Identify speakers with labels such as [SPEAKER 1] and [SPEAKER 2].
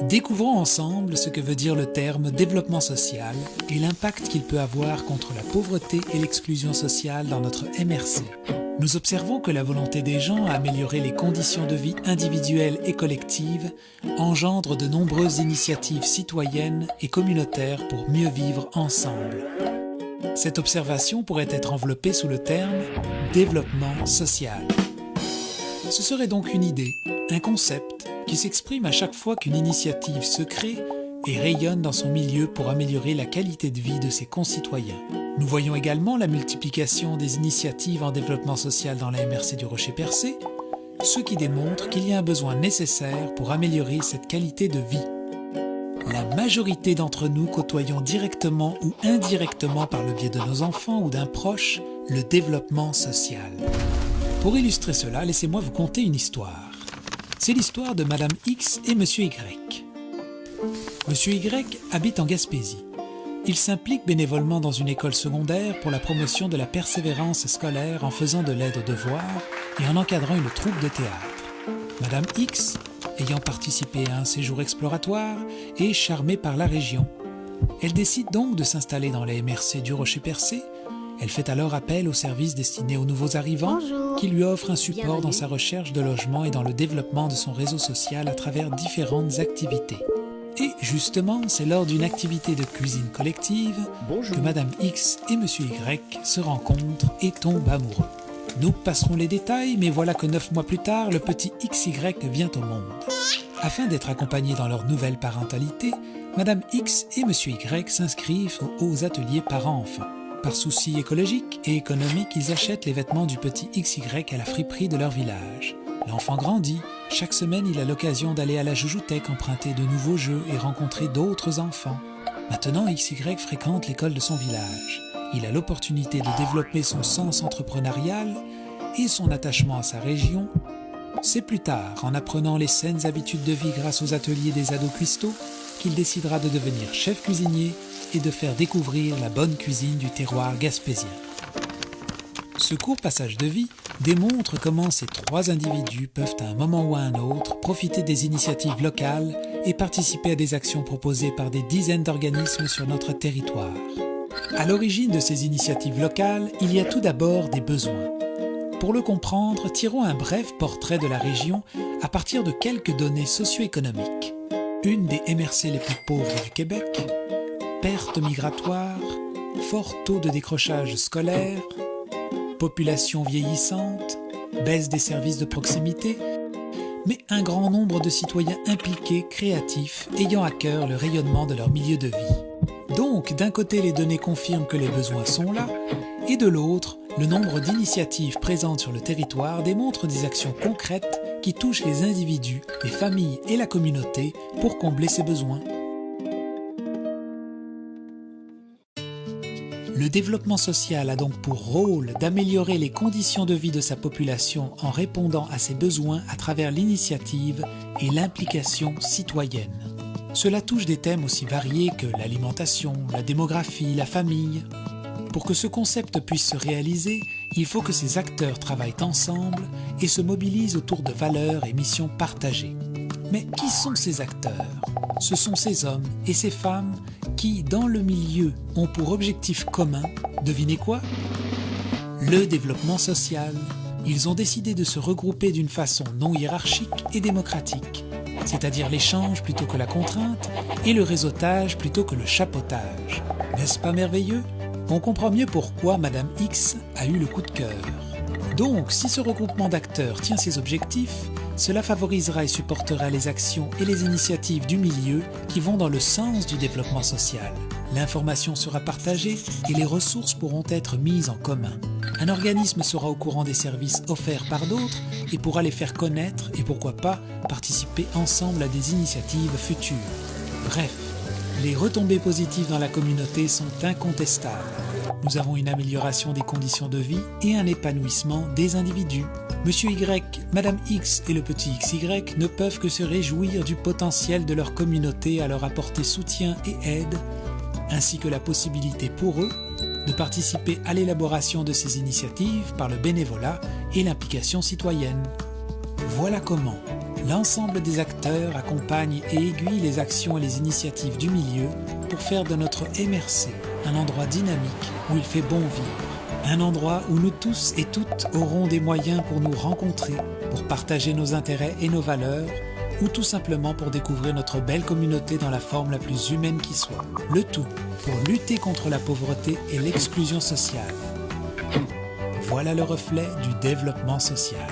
[SPEAKER 1] Découvrons ensemble ce que veut dire le terme développement social et l'impact qu'il peut avoir contre la pauvreté et l'exclusion sociale dans notre MRC. Nous observons que la volonté des gens à améliorer les conditions de vie individuelles et collectives engendre de nombreuses initiatives citoyennes et communautaires pour mieux vivre ensemble. Cette observation pourrait être enveloppée sous le terme développement social. Ce serait donc une idée, un concept qui s'exprime à chaque fois qu'une initiative se crée et rayonne dans son milieu pour améliorer la qualité de vie de ses concitoyens. Nous voyons également la multiplication des initiatives en développement social dans la MRC du Rocher-Percé, ce qui démontre qu'il y a un besoin nécessaire pour améliorer cette qualité de vie. La majorité d'entre nous côtoyons directement ou indirectement par le biais de nos enfants ou d'un proche le développement social. Pour illustrer cela, laissez-moi vous conter une histoire. C'est l'histoire de Madame X et Monsieur Y. Monsieur Y habite en Gaspésie. Il s'implique bénévolement dans une école secondaire pour la promotion de la persévérance scolaire en faisant de l'aide aux devoirs et en encadrant une troupe de théâtre. Madame X, ayant participé à un séjour exploratoire, est charmée par la région. Elle décide donc de s'installer dans la MRC du Rocher-Percé. Elle fait alors appel aux services destinés aux nouveaux arrivants qui lui offrent un support dans sa recherche de logement et dans le développement de son réseau social à travers différentes activités. Et justement, c'est lors d'une activité de cuisine collective que Madame X et Monsieur Y se rencontrent et tombent amoureux. Nous passerons les détails, mais voilà que 9 mois plus tard, le petit XY vient au monde. Afin d'être accompagnés dans leur nouvelle parentalité, Madame X et Monsieur Y s'inscrivent aux ateliers parents-enfants. Par souci écologique et économique, ils achètent les vêtements du petit XY à la friperie de leur village. L'enfant grandit. Chaque semaine, il a l'occasion d'aller à la joujouthèque emprunter de nouveaux jeux et rencontrer d'autres enfants. Maintenant, XY fréquente l'école de son village. Il a l'opportunité de développer son sens entrepreneurial et son attachement à sa région. C'est plus tard, en apprenant les saines habitudes de vie grâce aux ateliers des ados cuistots, qu'il décidera de devenir chef cuisinier et de faire découvrir la bonne cuisine du terroir gaspésien. Ce court passage de vie démontre comment ces 3 individus peuvent à un moment ou à un autre profiter des initiatives locales et participer à des actions proposées par des dizaines d'organismes sur notre territoire. À l'origine de ces initiatives locales, il y a tout d'abord des besoins. Pour le comprendre, tirons un bref portrait de la région à partir de quelques données socio-économiques. Une des MRC les plus pauvres du Québec, pertes migratoires, fort taux de décrochage scolaire, population vieillissante, baisse des services de proximité, mais un grand nombre de citoyens impliqués, créatifs, ayant à cœur le rayonnement de leur milieu de vie. Donc, d'un côté, les données confirment que les besoins sont là, et de l'autre, le nombre d'initiatives présentes sur le territoire démontre des actions concrètes qui touchent les individus, les familles et la communauté pour combler ces besoins. Le développement social a donc pour rôle d'améliorer les conditions de vie de sa population en répondant à ses besoins à travers l'initiative et l'implication citoyenne. Cela touche des thèmes aussi variés que l'alimentation, la démographie, la famille. Pour que ce concept puisse se réaliser, il faut que ces acteurs travaillent ensemble et se mobilisent autour de valeurs et missions partagées. Mais qui sont ces acteurs ? Ce sont ces hommes et ces femmes qui, dans le milieu, ont pour objectif commun, devinez quoi ? Le développement social. Ils ont décidé de se regrouper d'une façon non hiérarchique et démocratique, c'est-à-dire l'échange plutôt que la contrainte et le réseautage plutôt que le chapeautage. N'est-ce pas merveilleux ? On comprend mieux pourquoi Madame X a eu le coup de cœur. Donc, si ce regroupement d'acteurs tient ses objectifs, cela favorisera et supportera les actions et les initiatives du milieu qui vont dans le sens du développement social. L'information sera partagée et les ressources pourront être mises en commun. Un organisme sera au courant des services offerts par d'autres et pourra les faire connaître et pourquoi pas participer ensemble à des initiatives futures. Bref, les retombées positives dans la communauté sont incontestables. Nous avons une amélioration des conditions de vie et un épanouissement des individus. Monsieur Y, Madame X et le petit XY ne peuvent que se réjouir du potentiel de leur communauté à leur apporter soutien et aide, ainsi que la possibilité pour eux de participer à l'élaboration de ces initiatives par le bénévolat et l'implication citoyenne. Voilà comment L'ensemble des acteurs accompagnent et aiguillent les actions et les initiatives du milieu pour faire de notre MRC un endroit dynamique où il fait bon vivre. Un endroit où nous tous et toutes aurons des moyens pour nous rencontrer, pour partager nos intérêts et nos valeurs, ou tout simplement pour découvrir notre belle communauté dans la forme la plus humaine qui soit. Le tout pour lutter contre la pauvreté et l'exclusion sociale. Voilà le reflet du développement social.